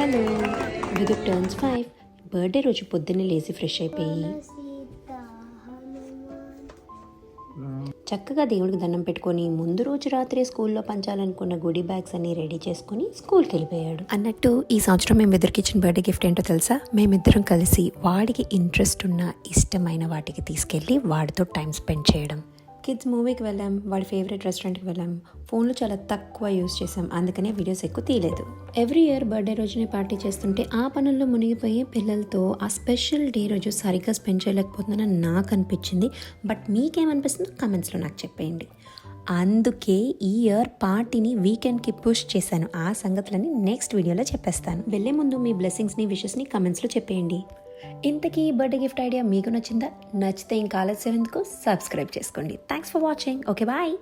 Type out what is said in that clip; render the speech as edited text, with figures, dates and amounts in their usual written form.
Hello, విదు turns 5. Birthday రోజు పొద్దున్నే లేచి ఫ్రెష్ అయిపోయి చక్కగా దేవుడికి దండం పెట్టుకొని ముందు రోజు రాత్రి స్కూల్లో పంచాలనుకున్న గుడీ బ్యాగ్స్ అన్ని రెడీ చేసుకుని స్కూల్కి వెళ్ళిపోయాడు. అన్నట్టు ఈ సంవత్సరం మేమిద్దరికి ఇచ్చిన బర్త్డే గిఫ్ట్ ఏంటో తెలుసా? మేమిద్దరం కలిసి వాడికి ఇంట్రెస్ట్ ఉన్న ఇష్టమైన వాటికి తీసుకెళ్ళి వాడితో టైం స్పెండ్ చేయడం. కిడ్స్ మూవీకి వెళ్ళాం, వాడి ఫేవరెట్ రెస్టారెంట్కి వెళ్ళాం. ఫోన్లు చాలా తక్కువ యూస్ చేసాం, అందుకనే వీడియోస్ ఎక్కువ తీయలేదు. ఎవ్రీ ఇయర్ బర్త్డే రోజునే పార్టీ చేస్తుంటే ఆ పనుల్లో మునిగిపోయి పిల్లలతో ఆ స్పెషల్ డే రోజు సరిగ్గా స్పెండ్ చేయలేకపోతుందని నాకు అనిపించింది. బట్ మీకేమనిపిస్తుందో కమెంట్స్లో నాకు చెప్పేయండి. అందుకే ఈ ఇయర్ పార్టీని వీకెండ్కి పుష్ చేశాను. ఆ సంగతులని నెక్స్ట్ వీడియోలో చెప్పేస్తాను. వెళ్ళే ముందు మీ బ్లెస్సింగ్స్ని, విషెస్ని కమెంట్స్లో చెప్పేయండి. ఇంతకీ బర్త్డే గిఫ్ట్ ఐడియా మీకు నచ్చిందా? నచ్చితే ఇంకా ఆలస్యం ఎందుకు? సబ్స్క్రైబ్ చేసుకోండి. Thanks for watching. Okay, bye.